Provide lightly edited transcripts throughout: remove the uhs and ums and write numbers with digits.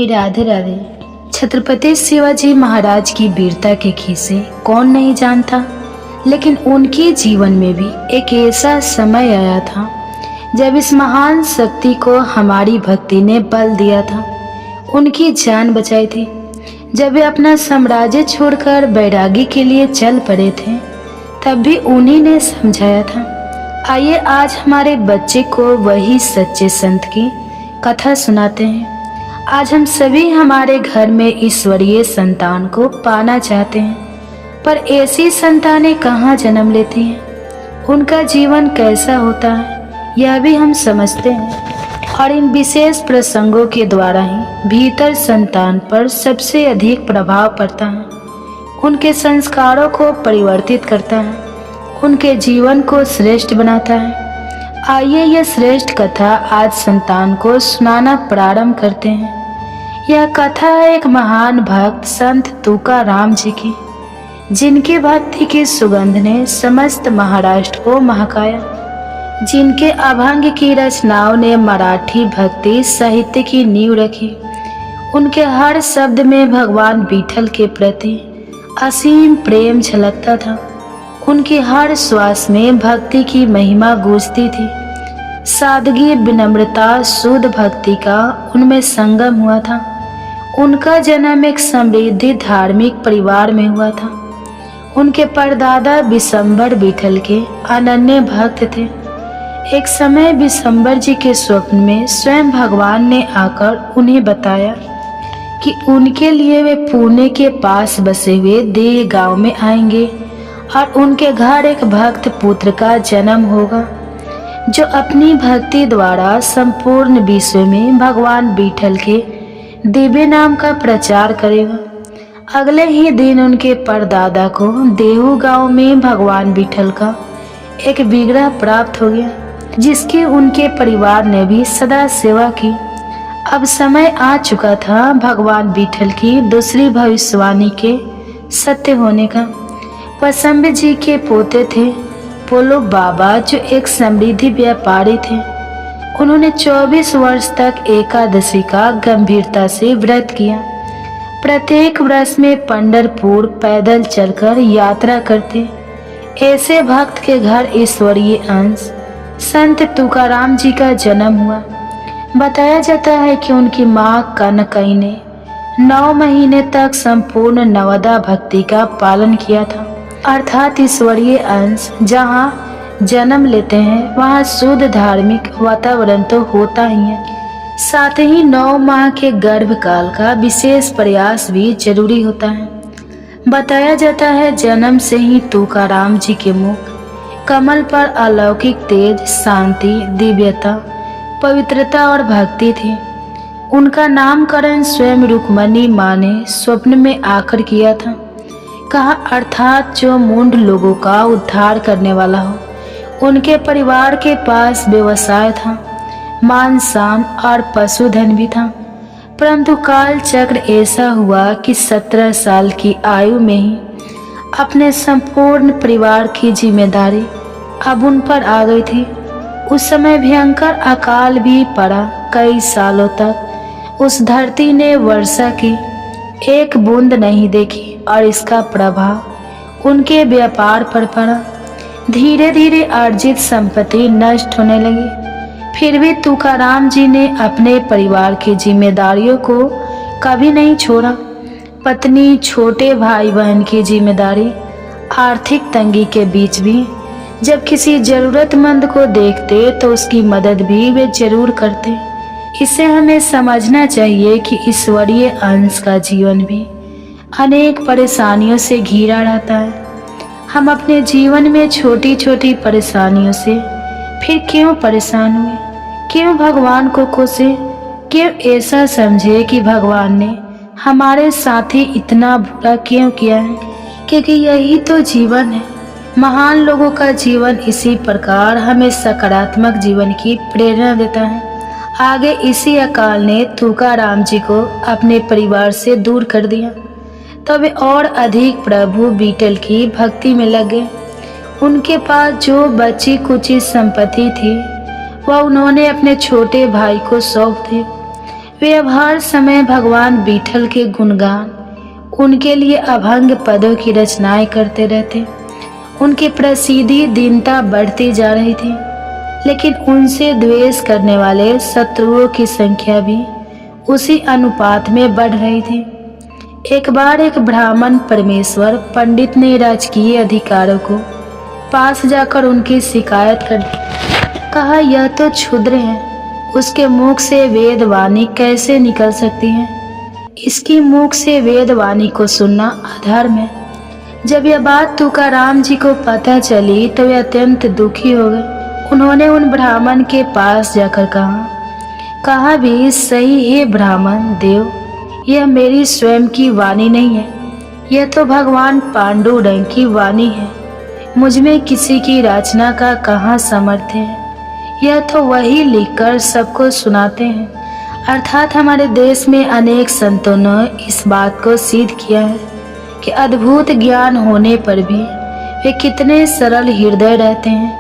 राधे राधे। छत्रपति शिवाजी महाराज की वीरता के किस्से कौन नहीं जानता, लेकिन उनके जीवन में भी एक ऐसा समय आया था जब इस महान शक्ति को हमारी भक्ति ने बल दिया था, उनकी जान बचाई थी। जब वे अपना साम्राज्य छोड़कर बैरागी के लिए चल पड़े थे, तब भी उन्हीं ने समझाया था। आइए आज हमारे बच्चे को वही सच्चे संत की कथा सुनाते हैं। आज हम सभी हमारे घर में ईश्वरीय संतान को पाना चाहते हैं, पर ऐसी संतानें कहाँ जन्म लेती हैं, उनका जीवन कैसा होता है, यह भी हम समझते हैं। और इन विशेष प्रसंगों के द्वारा ही भीतर संतान पर सबसे अधिक प्रभाव पड़ता है, उनके संस्कारों को परिवर्तित करता है, उनके जीवन को श्रेष्ठ बनाता है। आइए यह श्रेष्ठ कथा आज संतान को सुनाना प्रारंभ करते हैं। यह कथा है एक महान भक्त संत तुकाराम जी की, जिनकी भक्ति की सुगंध ने समस्त महाराष्ट्र को महकाया, जिनके अभंग की रचनाओं ने मराठी भक्ति साहित्य की नींव रखी। उनके हर शब्द में भगवान विठल के प्रति असीम प्रेम झलकता था। उनकी हर श्वास में भक्ति की महिमा गूंजती थी। सादगी, विनम्रता, शुद्ध भक्ति का उनमें संगम हुआ था। उनका जन्म एक समृद्ध धार्मिक परिवार में हुआ था। उनके परदादा विशंबर विठल के अनन्य भक्त थे। एक समय विशंबर जी के स्वप्न में स्वयं भगवान ने आकर उन्हें बताया कि उनके लिए वे पुणे के पास बसे हुए देह गांव में आएंगे और उनके घर एक भक्त पुत्र का जन्म होगा, जो अपनी भक्ति द्वारा संपूर्ण विश्व में भगवान विठल के दिव्य नाम का प्रचार करेगा। अगले ही दिन उनके परदादा को देहू गांव में भगवान विठल का एक विग्रह प्राप्त हो गया, जिसकी उनके परिवार ने भी सदा सेवा की। अब समय आ चुका था भगवान विठल की दूसरी भविष्यवाणी के सत्य होने का। पसंब जी के पोते थे पोलो बाबा, जो एक समृद्धि व्यापारी थे। उन्होंने 24 वर्ष तक एकादशी का गंभीरता से व्रत किया। प्रत्येक वर्ष में पंढरपुर पैदल चलकर यात्रा करते। ऐसे भक्त के घर ईश्वरीय अंश संत तुकाराम जी का जन्म हुआ। बताया जाता है कि उनकी मां कनकई ने 9 महीने तक संपूर्ण नवदा भक्ति का पालन किया था। अर्थात ईश्वरीय अंश जहाँ जन्म लेते हैं वहाँ शुद्ध धार्मिक वातावरण तो होता ही है, साथ ही 9 माह के गर्भकाल का विशेष प्रयास भी जरूरी होता है। बताया जाता है जन्म से ही तुकाराम जी के मुख कमल पर अलौकिक तेज, शांति, दिव्यता, पवित्रता और भक्ति थी। उनका नामकरण स्वयं रुक्मणी माँ ने स्वप्न में आकर किया था। कहा अर्थात जो मूढ़ लोगों का उद्धार करने वाला हो। उनके परिवार के पास व्यवसाय था, मान शान और पशुधन भी था, परंतु काल चक्र ऐसा हुआ कि 17 साल की आयु में ही अपने संपूर्ण परिवार की जिम्मेदारी अब उन पर आ गई थी। उस समय भयंकर अकाल भी पड़ा। कई सालों तक उस धरती ने वर्षा की एक बूंद नहीं देखी और इसका प्रभाव उनके व्यापार पर पड़ा। धीरे धीरे अर्जित संपत्ति नष्ट होने लगी। फिर भी तुकाराम जी ने अपने परिवार की जिम्मेदारियों को कभी नहीं छोड़ा। पत्नी, छोटे भाई बहन की जिम्मेदारी, आर्थिक तंगी के बीच भी जब किसी जरूरतमंद को देखते तो उसकी मदद भी वे जरूर करते। इसे हमें समझना चाहिए कि ईश्वरीय अंश का जीवन भी अनेक परेशानियों से घिरा रहता है। हम अपने जीवन में छोटी छोटी परेशानियों से फिर क्यों परेशान हुए, क्यों भगवान को कोसे, क्यों ऐसा समझे कि भगवान ने हमारे साथ ही इतना बुरा क्यों किया है, क्योंकि यही तो जीवन है। महान लोगों का जीवन इसी प्रकार हमें सकारात्मक जीवन की प्रेरणा देता है। आगे इसी अकाल ने तुकाराम जी को अपने परिवार से दूर कर दिया, तब वे और अधिक प्रभु विठल की भक्ति में लग गए। उनके पास जो बची कुची संपत्ति थी वह उन्होंने अपने छोटे भाई को सौंप दी। वे अब हर समय भगवान विठल के गुणगान, उनके लिए अभंग पदों की रचनाएं करते रहते। उनकी प्रसिद्धि दिनता बढ़ती जा रही थी, लेकिन उनसे द्वेष करने वाले शत्रुओं की संख्या भी उसी अनुपात में बढ़ रही थी। एक बार एक ब्राह्मण परमेश्वर पंडित ने राजकीय अधिकारियों को पास जाकर उनकी शिकायत कर कहा, यह तो क्षुद्र है, उसके मुख से वेदवाणी कैसे निकल सकती है? इसकी मुख से वेदवाणी को सुनना अधर्म है। जब यह बात तुकाराम जी को पता चली तो वे अत्यंत दुखी हो गए। उन्होंने उन ब्राह्मण के पास जाकर कहा भी, सही है ब्राह्मण देव, यह मेरी स्वयं की वाणी नहीं है, यह तो भगवान पांडुरंग की वाणी है। मुझ में किसी की रचना का कहाँ सामर्थ्य है, यह तो वही लिखकर सबको सुनाते हैं। अर्थात हमारे देश में अनेक संतों ने इस बात को सिद्ध किया है कि अद्भुत ज्ञान होने पर भी वे कितने सरल हृदय रहते हैं।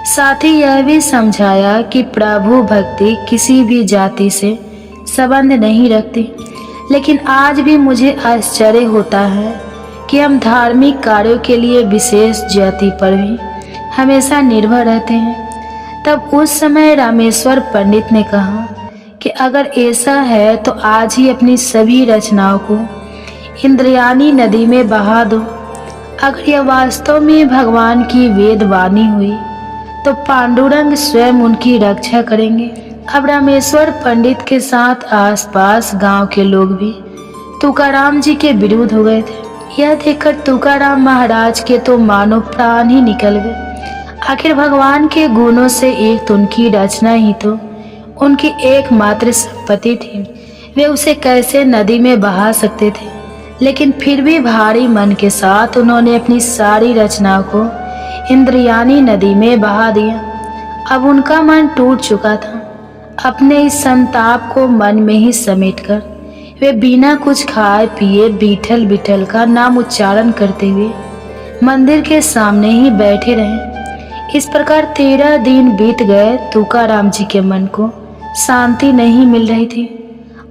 साथ ही यह भी समझाया कि प्रभु भक्ति किसी भी जाति से संबंध नहीं रखती। लेकिन आज भी मुझे आश्चर्य होता है कि हम धार्मिक कार्यों के लिए विशेष जाति पर भी हमेशा निर्भर रहते हैं। तब उस समय रामेश्वर पंडित ने कहा कि अगर ऐसा है तो आज ही अपनी सभी रचनाओं को इंद्रायणी नदी में बहा दो। अगर यह वास्तव में भगवान की वेदवाणी हुई तो पांडुरंग स्वयं उनकी रक्षा करेंगे। अब रामेश्वर पंडित के साथ आसपास गांव के लोग भी तुकाराम जी के विरुद्ध हो गए थे। यह देखकर तुकाराम महाराज के तो मानो प्राण ही निकल गए। आखिर भगवान के गुणों से एक तो उनकी रचना ही तो उनकी एकमात्र संपत्ति थी, वे उसे कैसे नदी में बहा सकते थे? लेकिन फिर भी भारी मन के साथ उन्होंने अपनी सारी रचनाओं को इंद्रायणी नदी में बहा दिया। अब उनका मन टूट चुका था। अपने इस संताप को मन में ही समेटकर वे बिना कुछ खाए पिए विठल विठल का नाम उच्चारण करते हुए मंदिर के सामने ही बैठे रहे। इस प्रकार 13 दिन बीत गए। तुकाराम जी के मन को शांति नहीं मिल रही थी।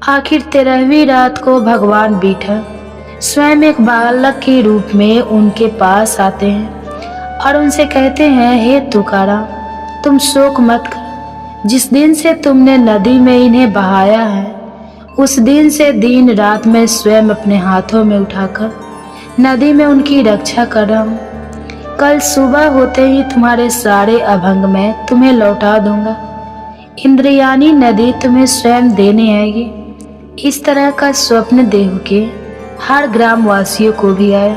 आखिर 13वीं रात को भगवान विठल स्वयं एक बालक के रूप में उनके पास आते हैं और उनसे कहते हैं, हे तुकाराम, तुम शोक मत कर। जिस दिन से तुमने नदी में इन्हें बहाया है, उस दिन से दिन रात मैं स्वयं अपने हाथों में उठाकर नदी में उनकी रक्षा कर रहा हूँ। कल सुबह होते ही तुम्हारे सारे अभंग मैं तुम्हें लौटा दूंगा। इंद्रायणी नदी तुम्हें स्वयं देने आएगी। इस तरह का स्वप्न देव के हर ग्रामवासियों को भी आया।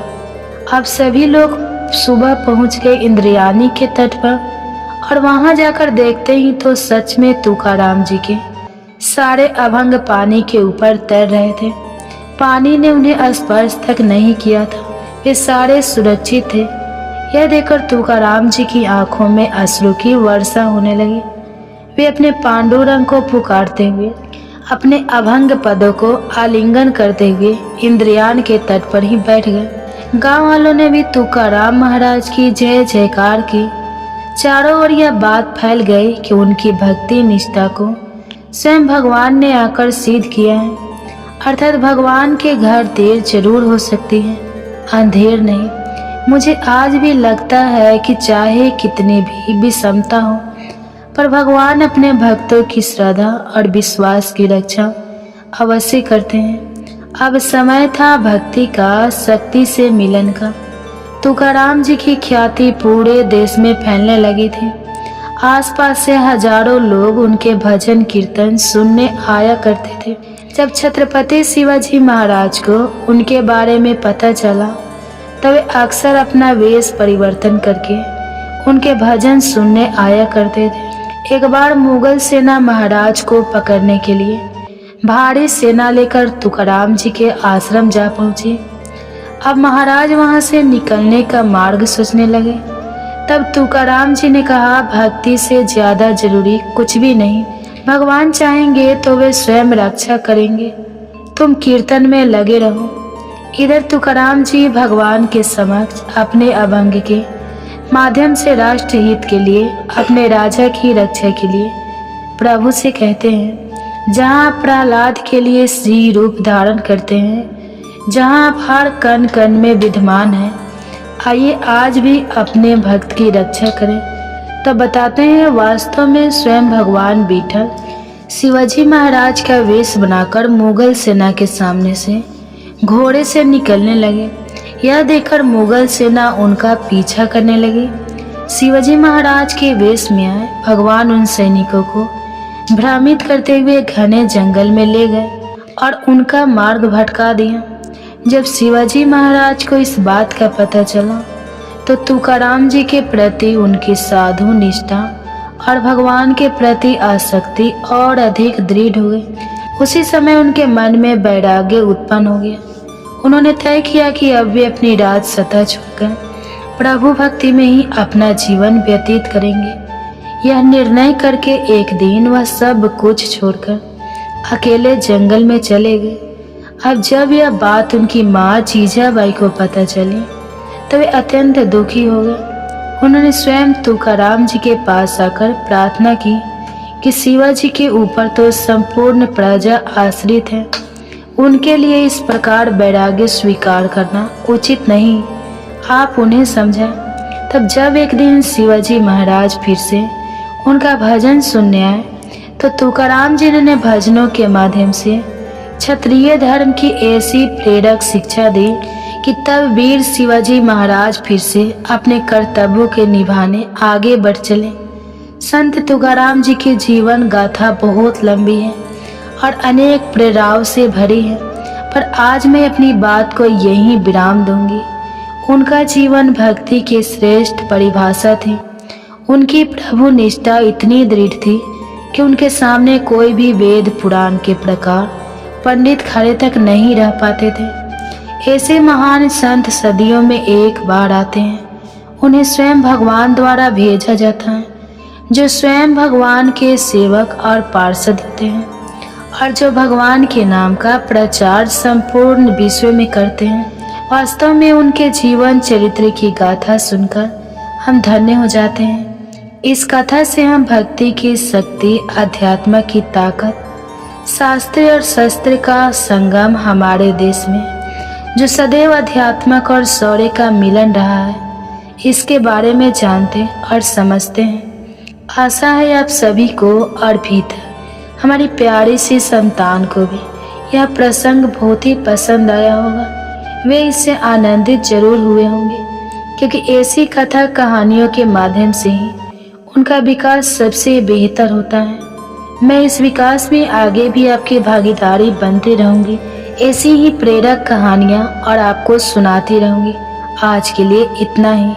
अब सभी लोग सुबह पहुंच गए इंद्रायणी के तट पर और वहां जाकर देखते ही तो सच में तुकाराम जी के सारे अभंग पानी के ऊपर तैर रहे थे। पानी ने उन्हें स्पर्श तक नहीं किया था, वे सारे सुरक्षित थे। यह देखकर तुकाराम जी की आंखों में अश्रु की वर्षा होने लगी। वे अपने पांडुरंग को पुकारते हुए अपने अभंग पदों को आलिंगन करते हुए इंद्रायणी के तट पर ही बैठ गए। गांव वालों ने भी तुकाराम महाराज की जय जयकार की। चारों ओर यह बात फैल गई कि उनकी भक्ति निष्ठा को स्वयं भगवान ने आकर सिद्ध किया है। अर्थात भगवान के घर देर जरूर हो सकती है, अंधेर नहीं। मुझे आज भी लगता है कि चाहे कितनी भी विषमता हो, पर भगवान अपने भक्तों की श्रद्धा और विश्वास की रक्षा अवश्य करते हैं। अब समय था भक्ति का, शक्ति से मिलन का। तुकाराम जी की ख्याति पूरे देश में फैलने लगी थी। आसपास से हजारों लोग उनके भजन कीर्तन सुनने आया करते थे। जब छत्रपति शिवाजी महाराज को उनके बारे में पता चला तब वे अक्सर अपना वेश परिवर्तन करके उनके भजन सुनने आया करते थे। एक बार मुगल सेना महाराज को पकड़ने के लिए भारी सेना लेकर तुकाराम जी के आश्रम जा पहुंची। अब महाराज वहां से निकलने का मार्ग सोचने लगे। तब तुकाराम जी ने कहा, भक्ति से ज्यादा जरूरी कुछ भी नहीं। भगवान चाहेंगे तो वे स्वयं रक्षा करेंगे, तुम कीर्तन में लगे रहो। इधर तुकाराम जी भगवान के समक्ष अपने अभंग के माध्यम से राष्ट्र हित के लिए, अपने राजा की रक्षा के लिए प्रभु से कहते हैं। जहाँ आप प्रहलाद के लिए श्री रूप धारण करते हैं, जहाँ आप हर कण कण में विद्यमान हैं। आइए आज भी अपने भक्त की रक्षा करें। तो बताते हैं, वास्तव में स्वयं भगवान विठल शिवाजी महाराज का वेश बनाकर मुगल सेना के सामने से घोड़े से निकलने लगे। यह देखकर मुगल सेना उनका पीछा करने लगी। शिवाजी महाराज के वेश में आए भगवान उन सैनिकों को भ्रमित करते हुए घने जंगल में ले गए और उनका मार्ग भटका दिया। जब शिवाजी महाराज को इस बात का पता चला तो तुकाराम जी के प्रति उनकी साधु निष्ठा और भगवान के प्रति आसक्ति और अधिक दृढ़ हो गई। उसी समय उनके मन में वैराग्य उत्पन्न हो गया। उन्होंने तय किया कि अब वे अपनी राज सत्ता छोड़कर प्रभु भक्ति में ही अपना जीवन व्यतीत करेंगे। यह निर्णय करके एक दिन वह सब कुछ छोड़कर अकेले जंगल में चले गए। अब जब यह बात उनकी माँ जीजाबाई को पता चली तो वे अत्यंत दुखी हो गए। उन्होंने स्वयं तुकाराम जी के पास आकर प्रार्थना की कि शिवाजी के ऊपर तो संपूर्ण प्रजा आश्रित है, उनके लिए इस प्रकार वैराग्य स्वीकार करना उचित नहीं, आप उन्हें समझा। तब जब एक दिन शिवाजी महाराज फिर से उनका भजन सुनने आए तो तुकाराम जी ने भजनों के माध्यम से क्षत्रिय धर्म की ऐसी प्रेरक शिक्षा दी कि तब वीर शिवाजी महाराज फिर से अपने कर्तव्यों के निभाने आगे बढ़ चले। संत तुकाराम जी की जीवन गाथा बहुत लंबी है और अनेक प्रेरणाओं से भरी है, पर आज मैं अपनी बात को यहीं विराम दूंगी। उनका जीवन भक्ति की श्रेष्ठ परिभाषा थी। उनकी प्रभु निष्ठा इतनी दृढ़ थी कि उनके सामने कोई भी वेद पुराण के प्रकार पंडित खड़े तक नहीं रह पाते थे। ऐसे महान संत सदियों में एक बार आते हैं। उन्हें स्वयं भगवान द्वारा भेजा जाता है, जो स्वयं भगवान के सेवक और पार्षद होते हैं और जो भगवान के नाम का प्रचार संपूर्ण विश्व में करते हैं। वास्तव में उनके जीवन चरित्र की गाथा सुनकर हम धन्य हो जाते हैं। इस कथा से हम भक्ति की शक्ति, अध्यात्म की ताकत, शास्त्र और शस्त्र का संगम हमारे देश में जो सदैव अध्यात्मक और शौर्य का मिलन रहा है, इसके बारे में जानते और समझते हैं। आशा है आप सभी को और भीतर हमारी प्यारी सी संतान को भी यह प्रसंग बहुत ही पसंद आया होगा। वे इससे आनंदित जरूर हुए होंगे, क्योंकि ऐसी कथा कहानियों के माध्यम से ही उनका विकास सबसे बेहतर होता है। मैं इस विकास में आगे भी आपकी भागीदारी बनती रहूंगी, ऐसी ही प्रेरक कहानियाँ और आपको सुनाती रहूंगी। आज के लिए इतना ही।